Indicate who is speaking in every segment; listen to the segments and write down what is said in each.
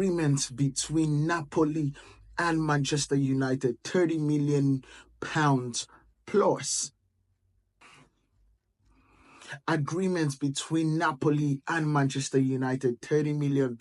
Speaker 1: agreement between Napoli and Manchester United, £30 million plus. Agreements between Napoli and Manchester United, £30 million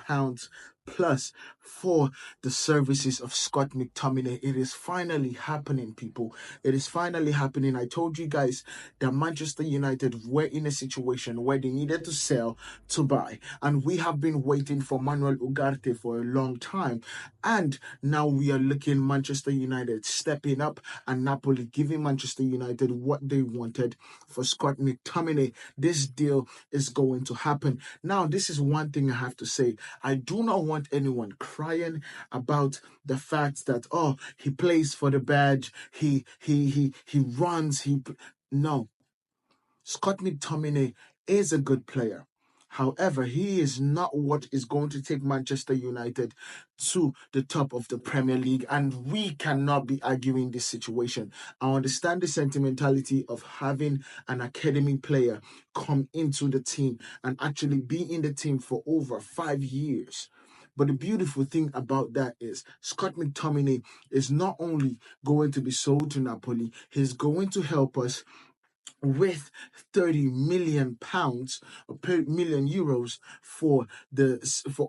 Speaker 1: plus for the services of Scott McTominay. It is finally happening, people. It is finally happening. I told you guys that Manchester United were in a situation where they needed to sell to buy, and we have been waiting for Manuel Ugarte for a long time, and now we are looking Manchester United stepping up and Napoli giving Manchester United what they wanted for Scott McTominay. This deal is going to happen. Now, this is one thing I have to say. I do not want anyone crying about the fact that, oh, he plays for the badge, he runs, no. Scott McTominay is a good player. However, he is not what is going to take Manchester United to the top of the Premier League, and we cannot be arguing this situation. I understand the sentimentality of having an academy player come into the team and actually be in the team for over 5 years. But the beautiful thing about that is Scott McTominay is not only going to be sold to Napoli, he's going to help us with £30 million or million euros for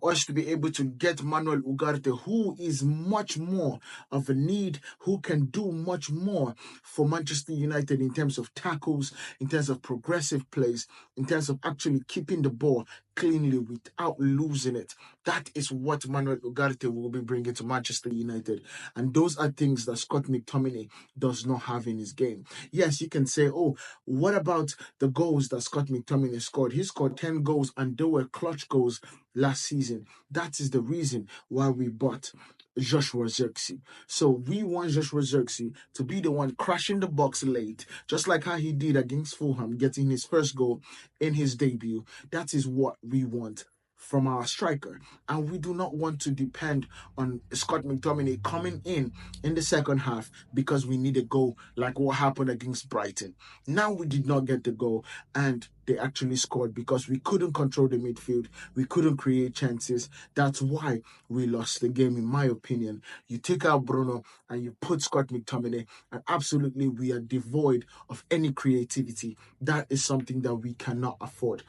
Speaker 1: us to be able to get Manuel Ugarte, who is much more of a need, who can do much more for Manchester United in terms of tackles, in terms of progressive plays, in terms of actually keeping the ball cleanly without losing it. That is what Manuel Ugarte will be bringing to Manchester United, and those are things that Scott McTominay does not have in his game. Yes, you can say, oh, what about the goals that Scott McTominay scored? He scored 10 goals, and they were clutch goals last season. That is the reason why we bought Joshua Zirkzee. So we want Joshua Zirkzee to be the one crashing the box late, just like how he did against Fulham, getting his first goal in his debut. That is what we want from our striker, and we do not want to depend on Scott McTominay coming in the second half because we need a goal, like what happened against Brighton. Now we did not get the goal, and they actually scored because we couldn't control the midfield, we couldn't create chances. That's why we lost the game, in my opinion. You take out Bruno and you put Scott McTominay, and absolutely we are devoid of any creativity. That is something that we cannot afford.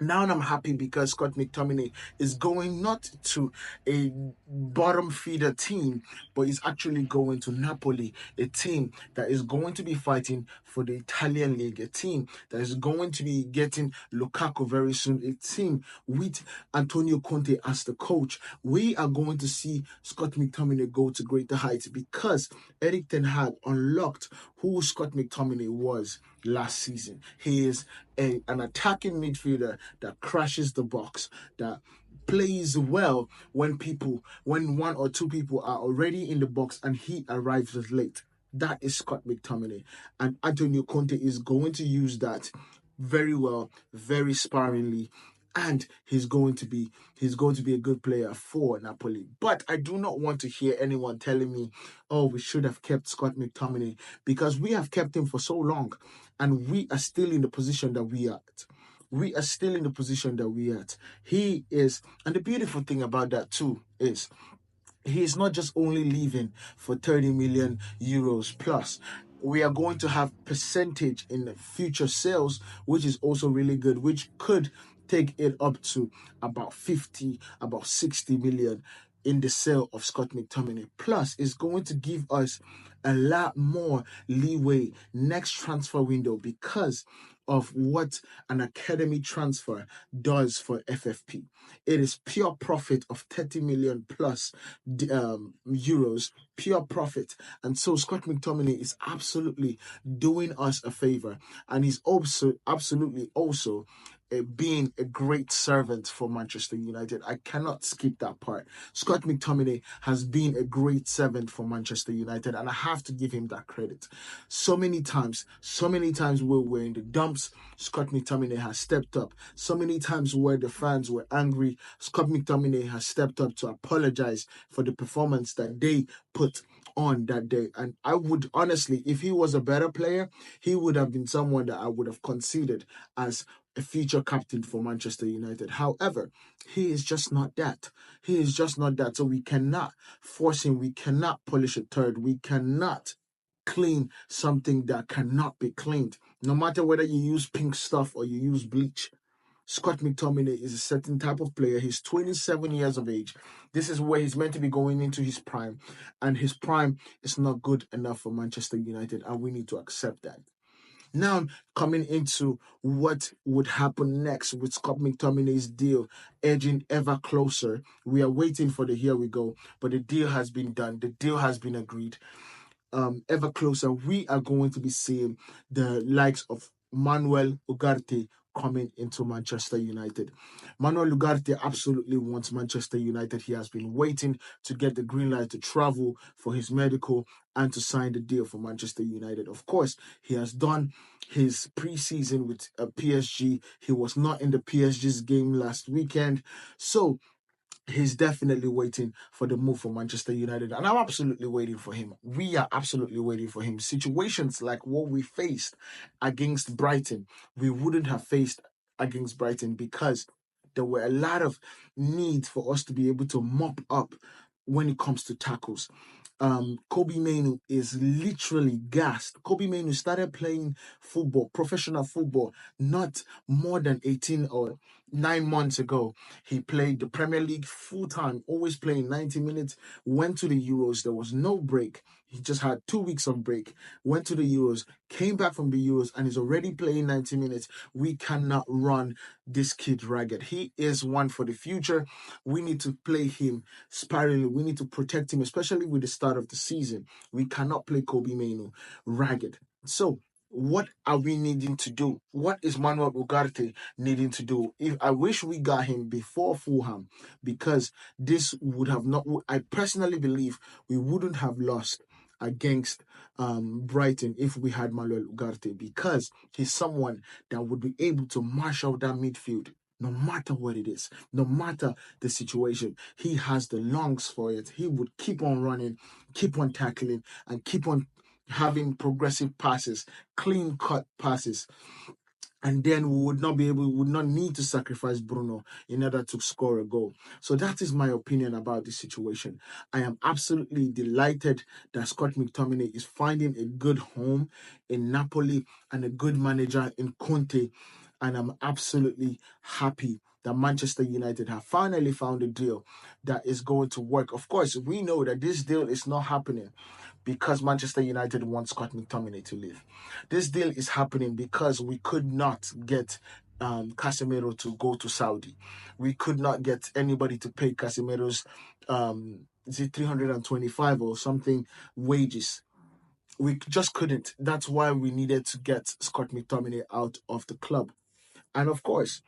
Speaker 1: Now I'm happy because Scott McTominay is going not to a bottom feeder team, but he's actually going to Napoli, a team that is going to be fighting for the Italian league, a team that is going to be getting Lukaku very soon, a team with Antonio Conte as the coach. We are going to see Scott McTominay go to greater heights because Erik ten Hag unlocked who Scott McTominay was last season. He is an attacking midfielder that crashes the box, that plays well when one or two people are already in the box and he arrives late. That is Scott McTominay, and Antonio Conte is going to use that very well, very sparingly, and he's going to be a good player for Napoli. But I do not want to hear anyone telling me, oh, we should have kept Scott McTominay, because we have kept him for so long and we are still in the position that we are at. We are still in the position that we are at. He is, and the beautiful thing about that too is he is not just only leaving for 30 million euros plus. We are going to have percentage in the future sales, which is also really good, which could take it up to about 50, about 60 million in the sale of Scott McTominay. Plus, it's going to give us a lot more leeway next transfer window because of what an academy transfer does for FFP. It is pure profit of 30 million plus euros, pure profit. And so Scott McTominay is absolutely doing us a favor, and he's also absolutely also being a great servant for Manchester United. I cannot skip that part. Scott McTominay has been a great servant for Manchester United, and I have to give him that credit. So many times where we're in the dumps, Scott McTominay has stepped up. So many times where the fans were angry, Scott McTominay has stepped up to apologize for the performance that they put on that day. And I would honestly, if he was a better player, he would have been someone that I would have considered as a future captain for Manchester United. However, he is just not that. He is just not that. So we cannot force him. We cannot polish a turd. We cannot clean something that cannot be cleaned. No matter whether you use pink stuff or you use bleach, Scott McTominay is a certain type of player. He's 27 years of age. This is where he's meant to be going into his prime. And his prime is not good enough for Manchester United. And we need to accept that. Now, coming into what would happen next with Scott McTominay's deal edging ever closer. We are waiting for the here we go. But the deal has been done. The deal has been agreed. Ever closer, we are going to be seeing the likes of Manuel Ugarte coming into Manchester United. Manuel Ugarte absolutely wants Manchester United. He has been waiting to get the green light to travel for his medical and to sign the deal for Manchester United. Of course, he has done his preseason with PSG. He was not in the PSG's game last weekend. So he's definitely waiting for the move for Manchester United. And I'm absolutely waiting for him. We are absolutely waiting for him. Situations like what we faced against Brighton, we wouldn't have faced against Brighton because there were a lot of needs for us to be able to mop up when it comes to tackles. Kobe Mainu is literally gassed. Kobe Mainu started playing football, professional football, not more than 18 or 9 months ago. He played the Premier League full time, always playing 90 minutes, went to the Euros. There was no break. He just had 2 weeks of break, went to the Euros, came back from the Euros, and is already playing 90 minutes. We cannot run this kid ragged. He is one for the future. We need to play him sparingly. We need to protect him, especially with the start of the season. We cannot play Kobe Mainu ragged. So, what are we needing to do? What is Manuel Ugarte needing to do? If I wish we got him before Fulham, because this would have not. I personally believe we wouldn't have lost against Brighton if we had Manuel Ugarte, because he's someone that would be able to marshal that midfield no matter what it is, no matter the situation. He has the lungs for it. He would keep on running, keep on tackling, and keep on having progressive passes, clean cut passes. And then we would not need to sacrifice Bruno in order to score a goal. So that is my opinion about this situation. I am absolutely delighted that Scott McTominay is finding a good home in Napoli and a good manager in Conte. And I'm absolutely happy that Manchester United have finally found a deal that is going to work. Of course, we know that this deal is not happening because Manchester United wants Scott McTominay to leave. This deal is happening because we could not get Casemiro to go to Saudi. We could not get anybody to pay Casemiro's is it 325 or something wages. We just couldn't. That's why we needed to get Scott McTominay out of the club. And of course,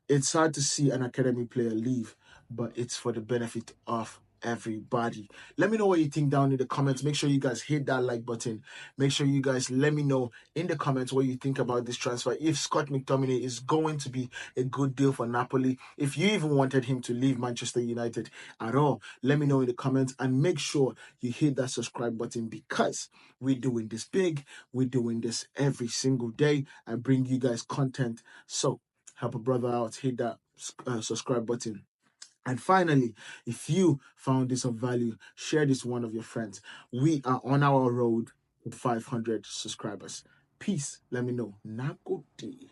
Speaker 1: it's sad to see an academy player leave, but it's for the benefit of everybody. Let me know what you think down in the comments. Make sure you guys hit that like button. Make sure you guys let me know in the comments what you think about this transfer. If Scott McTominay is going to be a good deal for Napoli, if you even wanted him to leave Manchester United at all, let me know in the comments, and make sure you hit that subscribe button because we're doing this big. We're doing this every single day. I bring you guys content. So help a brother out, hit that subscribe button. And finally, if you found this of value, share this with one of your friends. We are on our road to 500 subscribers. Peace. Let me know. Nagode.